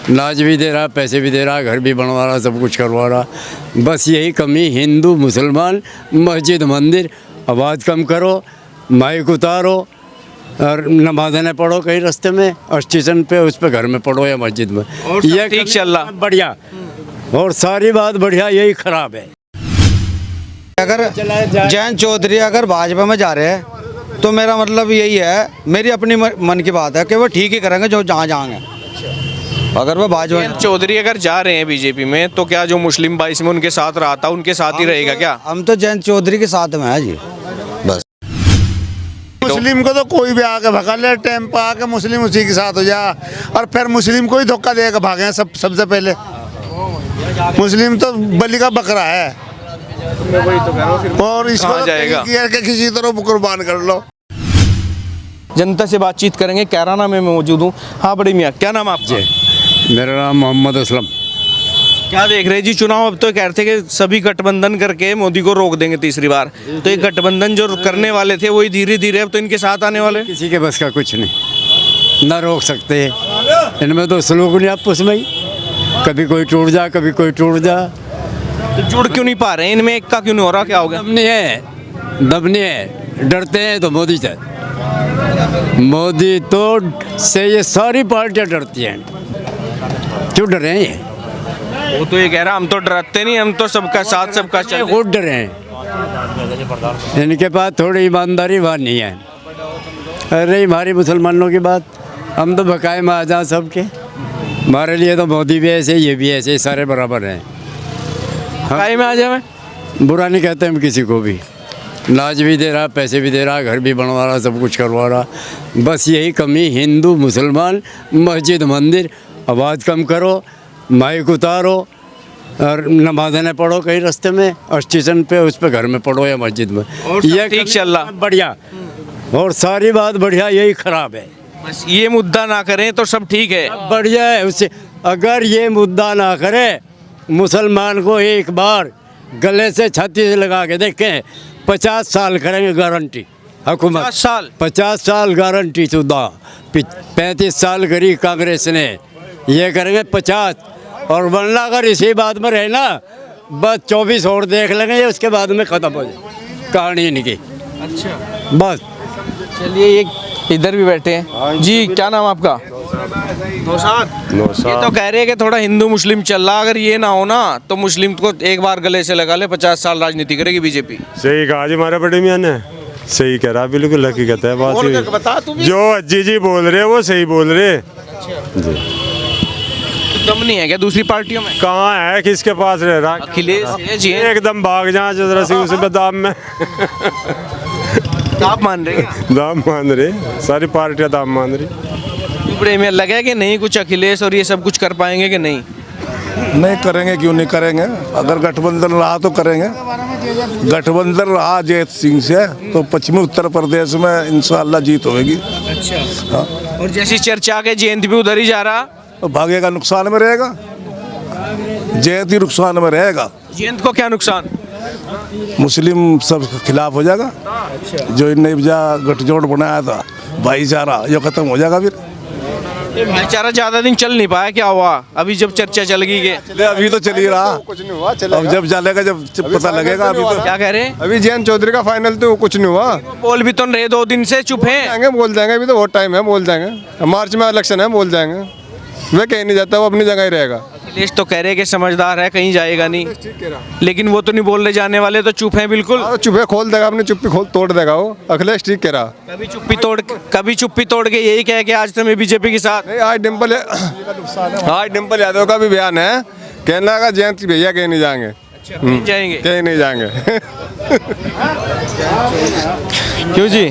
नाज भी दे रहा, पैसे भी दे रहा, घर भी बनवा रहा, सब कुछ करवा रहा। बस यही कमी हिंदू मुसलमान मस्जिद मंदिर आवाज़ कम करो, माइक उतारो और नमाज़ें पढ़ो कहीं रास्ते में और स्टेशन पे उस पे घर में पढ़ो या मस्जिद में। ये ठीक चल रहा बढ़िया और सारी बात बढ़िया, यही खराब है। अगर जयंत चौधरी अगर भाजपा में जा रहे हैं तो मेरा मतलब यही है, मेरी अपनी मन की बात है कि वो ठीक ही करेंगे जो जहाँ जाएंगे। अगर वो भाजपा जयंत चौधरी अगर जा रहे हैं बीजेपी में तो क्या जो मुस्लिम भाई इसमें उनके साथ रहा था उनके साथ ही रहेगा क्या? हम तो जयंत चौधरी के साथ में है जी। बस मुस्लिम को तो कोई भी आके भगा ले, टाइम पर आके मुस्लिम उसी के साथ हो जा और फिर मुस्लिम को ही धोखा देकर भागे सबसे पहले। मुस्लिम तो बलि का बकरा है और इसको जाएगा किसी तरह कुर्बान कर लो। जनता से बातचीत करेंगे। कैराना में मैं मौजूद हूँ। हाँ बड़ी मियाँ, क्या नाम आपका? मेरा नाम मोहम्मद असलम। क्या देख रहे जी चुनाव? अब तो कह रहे थे कि सभी गठबंधन करके मोदी को रोक देंगे तीसरी बार, तो ये गठबंधन जो करने वाले थे वही धीरे धीरे अब तो इनके साथ आने वाले। किसी के बस का कुछ नहीं, ना रोक सकते। इनमें तो सलूक नहीं आपस में ही, कभी कोई टूट जा कभी कोई टूट जा। तो जुड़ क्यों नहीं पा रहे हैं? इनमें एक का क्यों नहीं हो रहा? क्या हो गया? दम नहीं है, दम नहीं है। डरते हैं तो मोदी से, मोदी तो से ये सारी पार्टियां डरती हैं। क्यों डरे हैं ये? वो तो ये कह रहा हम तो डरते नहीं, हम तो सबका साथ सबका चल। खुद डरे हैं, इनके पास थोड़ी ईमानदारी बात नहीं है। अरे हमारी मुसलमानों की बात, हम तो बकाए में आ जाए सबके। हमारे लिए तो मोदी भी ऐसे, ये भी ऐसे, सारे बराबर हैं। बकाए में आ जाए? बुरा नहीं कहते हम किसी को भी। नाज भी दे रहा, पैसे भी दे रहा, घर भी बनवा रहा, सब कुछ करवा रहा। बस यही कमी हिंदू मुसलमान मस्जिद मंदिर आवाज़ कम करो, माइक उतारो और नमाज़ें पढ़ो कहीं रास्ते में और स्टेशन पे उस पे घर में पढ़ो या मस्जिद में। ये ठीक चल रहा बढ़िया और सारी बात बढ़िया, यही खराब है। बस ये मुद्दा ना करें तो सब ठीक है। बढ़िया है उससे। अगर ये मुद्दा ना करे, मुसलमान को एक बार गले से छाती से लगा के देखें, 50 साल करेंगे गारंटी हुकूमत। 50 साल गारंटी शुदा। 35 साल करी कांग्रेस ने, ये करेंगे 50। और वरना अगर इसी बात में रहे ना, बस 24 और देख लेंगे, उसके बाद में ख़त्म हो जाए कहानी इनकी। अच्छा बस चलिए, एक इधर भी बैठे हैं जी। क्या नाम आपका? नौशाद। ये तो कह रहे हैं कि थोड़ा हिंदू मुस्लिम चल रहा, अगर ये ना हो ना तो मुस्लिम को एक बार गले से लगा ले, 50 साल राजनीति करेगी बीजेपी। सही कहा जी हमारे बड़े मियाँ ने, सही कह रहा, बिल्कुल हकीकत है बात। जो अज्जी जी बोल रहे वो सही बोल रहे जी। दम नहीं है क्या दूसरी पार्टियों में? कहाँ है, किसके पास रह रहा? अखिलेश है जी। एकदम भाग जाए जरा सी उस दाम में। आप मान रहे हैं? दाम मान रहे, सारी पार्टियां दाम मान रही। बड़े में लगा है कि नहीं कुछ अखिलेश और ये सब कुछ कर पाएंगे कि नहीं? नहीं करेंगे, क्यों नहीं करेंगे? अगर गठबंधन रहा तो करेंगे। गठबंधन रहा जयंत सिंह से तो पश्चिमी उत्तर प्रदेश में इंशाअल्लाह जीत होगी। अच्छा हाँ। और जैसी चर्चा के जयंत भी उधर ही जा रहा, तो भागेगा, नुकसान में रहेगा। जयंत ही नुकसान में रहेगा। जयंत को क्या नुकसान? मुस्लिम सब खिलाफ हो जाएगा। जो इनने गठजोड़ बनाया था भाईचारा, ये खत्म हो जाएगा। फिर ये भाईचारा ज्यादा दिन चल नहीं पाया, क्या हुआ? अभी जब चर्चा चल गई के अभी तो चल ही रहा, कुछ नहीं हुआ। अब जब चलेगा, जब पता लगेगा। अभी तो क्या कह रहे हैं? अभी जयंत चौधरी का फाइनल तो कुछ नहीं हुआ। बोल भी तो रहे, 2 दिन से चुप है। बोल जाएंगे, अभी तो बहुत टाइम है, बोल जाएंगे। मार्च में इलेक्शन है, बोल जाएंगे। वह कहीं नहीं जाता, वो अपनी जगह ही रहेगा। अखिलेश तो कह रहे कि समझदार है, कहीं जाएगा नहीं, लेकिन वो तो नहीं बोल रहे, जाने वाले तो चुप है बिल्कुल। चुप है, खोल देगा, अपनी चुप्पी खोल तोड़ देगा वो। अखिलेश ठीक कह रहा। कभी चुप्पी तोड़ के यही कह के आज तो मैं बीजेपी के साथ। नहीं, आज डिम्पल यादव का भी बयान है, कहना का जयंत भैया कहीं नहीं जाएंगे। जाएंगे कहीं नहीं जाएंगे। क्यों जी?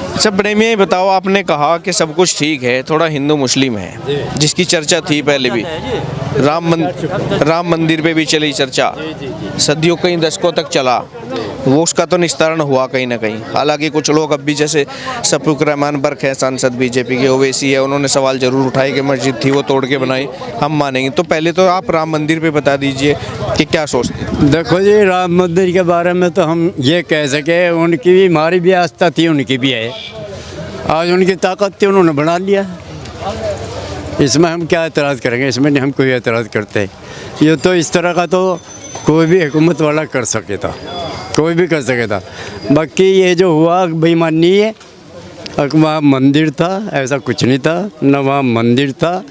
अच्छा बड़े में बताओ, आपने कहा कि सब कुछ ठीक है, थोड़ा हिंदू मुस्लिम है, जिसकी चर्चा थी पहले भी, राम मंदिर पे भी चली चर्चा, सदियों कई दशकों तक चला, वो उसका तो निस्तारण हुआ कहीं ना कहीं। हालांकि कुछ लोग अब भी, जैसे सफरुख रहमान बर्क है सांसद बीजेपी के, ओवैसी है, उन्होंने सवाल जरूर उठाए कि मस्जिद थी वो तोड़ के बनाई, हम मानेंगे। तो पहले तो आप राम मंदिर पे बता दीजिए कि क्या सोचते हैं। देखो जी, राम मंदिर के बारे में तो हम ये कह सके, उनकी भी, हमारी भी आस्था थी, उनकी भी है। आज उनकी ताकत थी, उन्होंने बना लिया। इसमें हम क्या एतराज़ करेंगे, इसमें नहीं हम कोई एतराज़ करते। ये तो इस तरह का तो कोई भी हुकूमत वाला कर सके था, कोई भी कर सके था। बाकी ये जो हुआ बेईमानी है। वहाँ मंदिर था, ऐसा कुछ नहीं था, न वहाँ मंदिर था।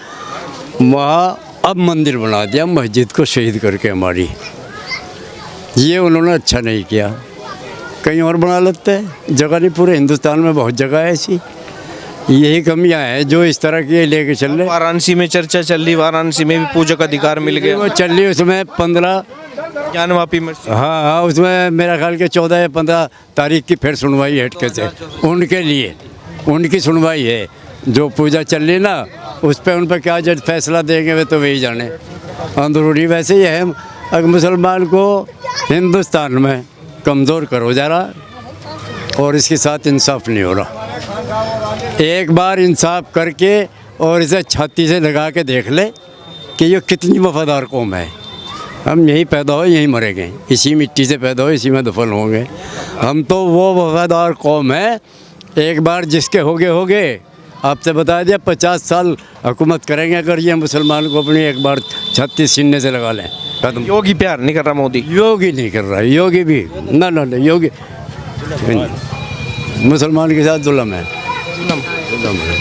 वहाँ अब मंदिर बना दिया मस्जिद को शहीद करके हमारी। ये उन्होंने अच्छा नहीं किया, कहीं और बना लेते हैं। जगह नहीं, पूरे हिंदुस्तान में बहुत जगह है ऐसी। यही कमियां हैं जो इस तरह की लेके चल रहे। वाराणसी में चर्चा चल रही, वाराणसी में भी पूजक अधिकार मिल गया। वो चल रही, उसमें 15 ज्ञानवापी मस्जिद। हाँ, उसमें मेरा ख्याल के 14 या 15 तारीख की फिर सुनवाई है हटके से। उनके लिए उनकी सुनवाई है। जो पूजा चल रही ना, उस पर उन पर क्या जज फैसला देंगे वे तो वही जाने। अंदरूनी वैसे ही है। अगर मुसलमान को हिंदुस्तान में कमज़ोर करो जा रहा और इसके साथ इंसाफ नहीं हो रहा। एक बार इंसाफ करके और इसे छाती से लगा के देख ले कि ये कितनी वफादार कौम है। हम यहीं पैदा हो, यहीं मरेंगे, इसी मिट्टी से पैदा हो, इसी में दफन होंगे। हम तो वो वफादार कौम है। एक बार जिसके होगे आपसे बता दिया 50 साल हुकूमत करेंगे अगर ये मुसलमान को अपनी एक बार छत्तीस सीने से लगा लें। कदम योगी प्यार नहीं कर रहा, मोदी योगी नहीं कर रहा है। योगी भी ना योगी मुसलमान के साथ जुल्म है, जुल्म है।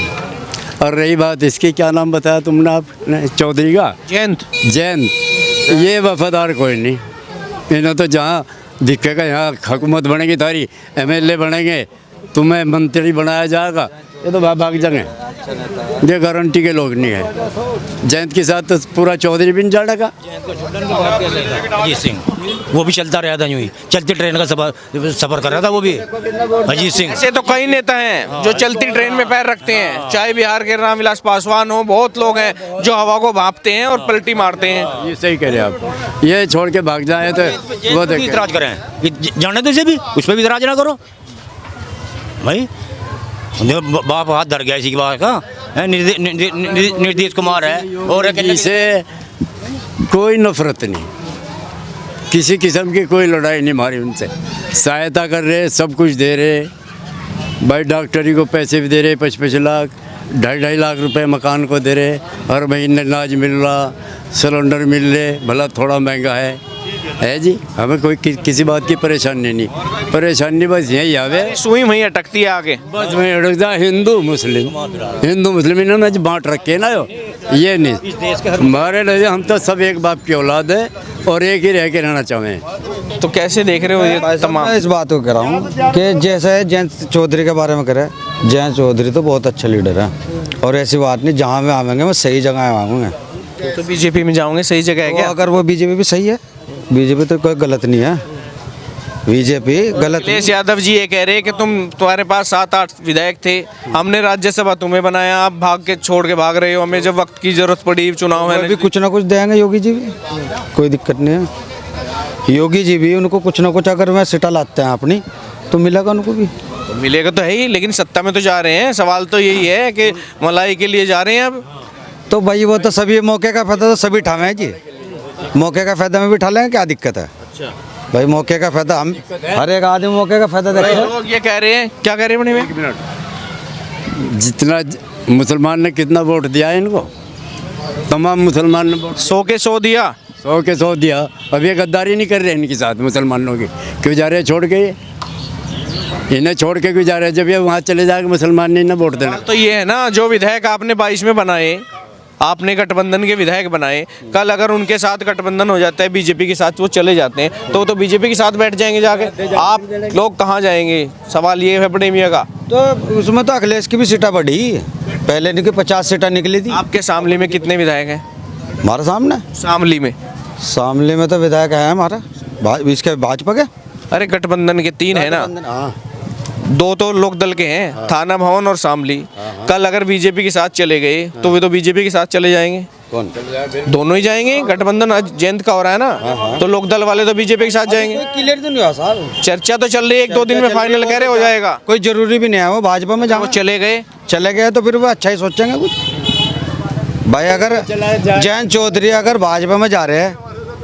और रही बात इसकी, क्या नाम बताया तुमने आपने, चौधरी का जयंत, ये वफादार कोई नहीं। इन्हें तो जहाँ दिखेगा यहाँ हुकूमत बनेगी, तारी MLA बनेंगे, तुम्हें मंत्री बनाया जाएगा, ये तो भाग जाएंगे। ये गारंटी के लोग नहीं है। जयंत के साथ तो पूरा चौधरी भी नहीं जाएगा। अजीत सिंह वो भी चलता रहा था, यूं ही चलती ट्रेन का सफर कर रहा था वो भी। अजीत सिंह ऐसे तो कई नेता हैं जो चलती ट्रेन में पैर रखते हैं, चाहे बिहार के रामविलास पासवान हो। बहुत लोग हैं जो हवा को भांपते हैं और पलटी मारते हैं। ये सही कह रहे हैं आप। ये छोड़ के भाग जाए तो वो भी इतराज करें, जाने दो इसे भी, उस पर भी इतराज ना करो भाई। बाप हाथ धर गया इसी की बात का। नीतीश कुमार है और इसे कोई नफरत नहीं, किसी किस्म की कोई लड़ाई नहीं मारी उनसे। सहायता कर रहे, सब कुछ दे रहे भाई। डॉक्टरी को पैसे भी दे रहे, 25 लाख, 2.5 लाख रुपए मकान को दे रहे। हर महीने अनाज मिल रहा, सिलेंडर मिल रहे, भला थोड़ा महंगा है जी। हमें कोई किसी बात की परेशानी नहीं। परेशानी बस यही आवे, सुई वहीं अटकती है आगे, बस वहीं अटक जाए। हिंदू मुस्लिम इन्होंने बांट रखे ना, ये नहीं। हमारे लिए हम तो सब एक बाप की औलाद है और एक ही रह के रहना चाहें। तो कैसे देख रहे हो ये तमाम? मैं इस बात को कह रहा हूँ कि जैसे जयंत चौधरी के बारे में करे, जयंत चौधरी तो बहुत अच्छा लीडर है और ऐसी बात नहीं, जहाँ में आवेंगे मैं सही जगह आऊँगा। तो बीजेपी में जाओगे, सही जगह है क्या? अगर वो बीजेपी भी सही है, बीजेपी तो कोई गलत नहीं है, बीजेपी गलत। अखिलेश यादव जी ये कह रहे हैं कि तुम्हारे पास 7-8 विधायक थे, हमने राज्यसभा तुम्हें बनाया, आप भाग के छोड़ के भाग रहे हो, हमें जब वक्त की जरूरत पड़ी चुनाव है भी कुछ ना कुछ देंगे योगी जी भी, कोई दिक्कत नहीं है। योगी जी भी उनको कुछ ना कुछ अगर मैं सिटा लाते हैं अपनी तो मिलेगा उनको भी। तो मिलेगा तो है ही, लेकिन सत्ता में तो जा रहे हैं। सवाल तो यही है कि मलाई के लिए जा रहे हैं अब। तो भाई वो तो सभी मौके का फायदा तो सभी उठावे हैं जी, मौके का फायदा में भी उठा लेंगे, क्या दिक्कत है? भाई मौके का फायदा हम हर एक आदमी मौके का फायदा देखे। लोग ये कह रहे हैं, क्या कह रहे हैं? एक मिनट, जितना मुसलमान ने कितना वोट दिया है इनको, तमाम मुसलमान ने वोट 100 के 100 दिया, 100 के 100 दिया। अब ये गद्दारी नहीं कर रहे इनके साथ मुसलमानों की, क्यों जा रहे छोड़ के? इन्हें छोड़ के क्यों जा रहे? जब ये वहाँ चले जाके मुसलमान नहीं ना वोट देना। तो ये है ना, जो विधायक आपने 22 में बनाए, आपने गठबंधन के विधायक बनाए, कल अगर उनके साथ गठबंधन हो जाता है बीजेपी के साथ, वो चले जाते हैं तो बीजेपी के साथ बैठ जाएंगे जाके। आप लोग कहाँ जाएंगे? सवाल ये है बड़े मियाँ का। तो उसमें तो अखिलेश की भी सीटें बढ़ी, पहले इनकी 50 सीटें निकली थी। आपके शामली में कितने विधायक हैं? हमारे सामने शामली में तो विधायक है हमारा, इसके भाजपा के। अरे गठबंधन के 3 है ना, 2 तो लोक दल के हैं, थाना भवन और शामली। कल अगर बीजेपी के साथ चले गए तो वे तो बीजेपी के साथ चले जाएंगे। कौन? दोनों ही जाएंगे। गठबंधन आज जयंत का हो रहा है ना, तो लोक दल वाले तो बीजेपी के साथ जाएंगे। क्लियर तो नहीं हुआ साहब, चर्चा तो चल रही है, 1-2 दिन में फाइनल कह रहे हो जाएगा। कोई जरूरी भी नहीं है वो भाजपा में वो चले गए तो फिर वो अच्छा ही सोचेंगे कुछ। भाई अगर जयंत चौधरी अगर भाजपा में जा रहे हैं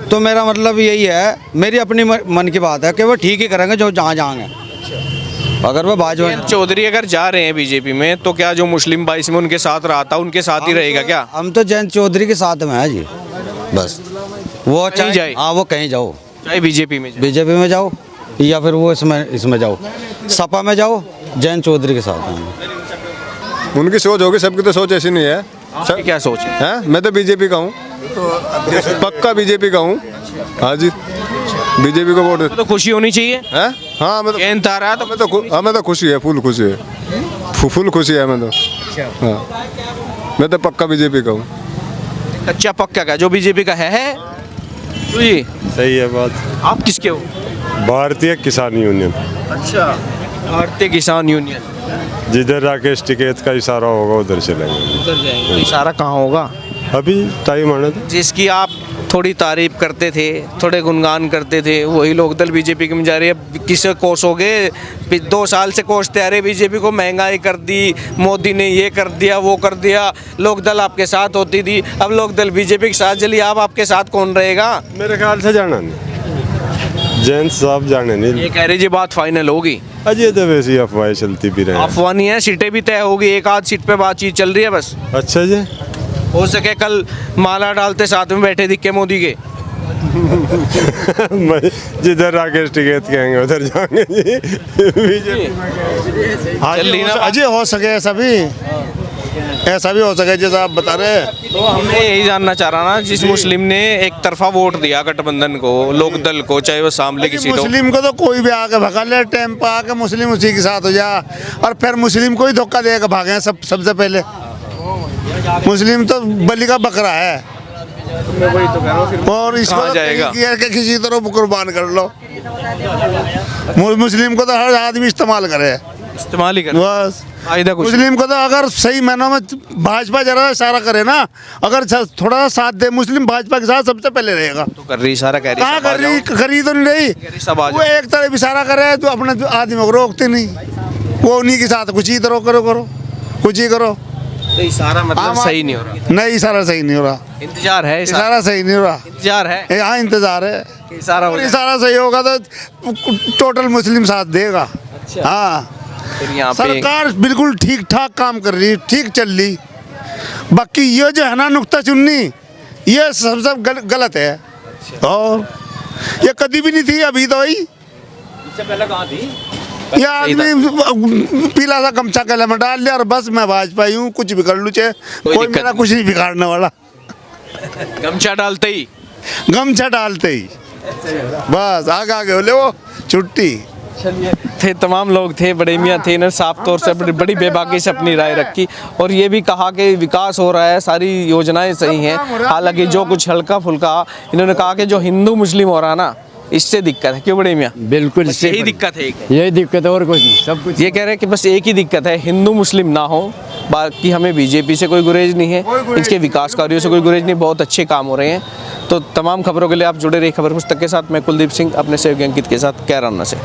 तो मेरा मतलब यही है, मेरी अपनी मन की बात है कि वो ठीक ही करेंगे जो जहाँ जाएंगे। अगर वो भाजपा जयंत चौधरी अगर जा रहे हैं बीजेपी में तो क्या जो मुस्लिम भाई इसमें उनके साथ रहा था उनके साथ ही रहेगा क्या? हम तो जयंत चौधरी के साथ में है जी, बस वो कहीं जाए। हाँ वो कहीं जाओ, चाहे बीजेपी में जाए। बीजेपी में जाओ या फिर वो इसमें जाओ, सपा में जाओ, जयंत चौधरी के साथ हैं। उनकी सोच होगी, सबकी तो सोच ऐसी नहीं है। आपकी क्या सोच है? हैं? मैं तो बीजेपी का हूँ, पक्का बीजेपी का हूँ। हाँ जी, बीजेपी को वोट। तो खुशी होनी चाहिए। हैं? हाँ मैं तो जयंत आ रहा है तो हमें तो खुशी है, फुल खुशी है, फुल खुशी है हमें तो। हाँ मैं तो पक्का बीजेपी का हूँ। कच्चा पक्का का जो बीजेपी का है तो जी। सही है बात। आप किसके हो? भारतीय किसान यूनियन, अच्छा, भारतीय किसान यूनियन। जिधर राकेश टिकैत का इशारा होगा उधर चलेंगे। उधर जाएंगे। तो इशारा कहाँ होगा? अभी टाइम आना था। जिसकी आप थोड़ी तारीफ करते थे, थोड़े गुणगान करते थे, वही लोकदल बीजेपी के में जा रही है। किसे कोसोगे? 2 साल से कोसते आ रहे बीजेपी को, महंगाई कर दी, मोदी ने ये कर दिया, वो कर दिया। लोकदल आपके साथ होती थी, अब लोकदल बीजेपी के साथ चली, आप आपके साथ कौन रहेगा? मेरे ख्याल से जाना नहीं, जयंत साहब जाने नहीं। ये कह रही जी बात फाइनल होगी। अजय तो वैसी अफवाहें चलती भी रहे। अफवाह नहीं है, सीटें भी तय होगी, एक आध सीट पे बातचीत चल रही है बस। अच्छा जी, हो सके कल माला डालते साथ में बैठे दिखे मोदी के। जिधर राकेश टिकैत कहेंगे उधर जाएंगे जी। चल रही ना अजय हो सके ऐसा भी हो सके जैसा आप बता रहे हैं। तो हमने यही जानना चाह रहा ना, जिस मुस्लिम ने एक तरफा वोट दिया गठबंधन को, लोकदल को, चाहे वो सामले की सीट हो। मुस्लिम को तो कोई भी आके भगा ले, टाइम पे आके मुस्लिम उसी के साथ हो जा, और फिर मुस्लिम को ही धोखा देकर भागे सबसे पहले। मुस्लिम तो बलि का बकरा है, और इसको तो जाएगा? किसी तरह कुर्बान कर लो। मुस्लिम को तो हर आदमी इस्तेमाल करे, इस्तेमाल ही कर बस। फायदा कुछ। मुस्लिम को तो अगर सही मायनों में भाजपा जरा इशारा करे ना, अगर थोड़ा सा साथ दे मुस्लिम, भाजपा के साथ सबसे पहले रहेगा। तो कर रही सारा, कह रही कहाँ सब आ कर रही? जाओ। खरीद तो नहीं रही, सब आ वो एक तरफ इशारा करे तो अपने आदमी को रोकते नहीं, वो उन्हीं के साथ कुछ ही करो कुछ ही करो। तो इशारा मतलब सही नहीं हो रहा। नहीं, इशारा सही नहीं हो रहा, इंतजार है, इशारा सही नहीं हो रहा, इंतजार है, यहाँ इंतजार है। इशारा हो और जाए। इशारा सही होगा तो टोटल मुस्लिम साथ देगा। हाँ, फिर यहाँ पे सरकार बिल्कुल ठीक ठाक काम कर रही, ठीक चल रही। बाकी ये जो है ना नुक्ताचुन्नी, ये सबसे गलत है, और ये कभी भी नहीं थी, अभी तो ही। इससे पहले कहाँ थी? ये आदमी पीला सा गमछा गले में डाल लिया और बस मैं भाजपाई हूँ, कुछ भी कर लूँ, चाहे कोई दिक्कत मेरा कुछ नहीं बिगाड़ने वाला। गमछा डालते ही गमछा डालते ही बस आगे बोले वो छुट्टी। थे तमाम लोग थे, बड़े मियाँ थे, इन्होंने साफ तौर से बड़ी बेबाकी से अपनी राय रखी और ये भी कहा कि विकास हो रहा है, सारी योजनाएं सही हैं। हालांकि जो कुछ हल्का फुल्का इन्होंने कहा कि जो हिंदू मुस्लिम हो रहा ना, इससे दिक्कत है। क्यों बड़े मियाँ? बिल्कुल बस यही दिक्कत है, यही दिक्कत है और कुछ नहीं, सब कुछ। ये कह रहे हैं कि बस एक ही दिक्कत है, हिंदू मुस्लिम ना हो, बाकी हमें बीजेपी से कोई गुरेज नहीं है, इसके विकास कार्यों से कोई गुरेज नहीं, बहुत अच्छे काम हो रहे हैं। तो तमाम खबरों के लिए आप जुड़े रहिए खबर पुस्तक के साथ। मैं कुलदीप सिंह अपने सहयोगी अंकित के साथ कैराना से।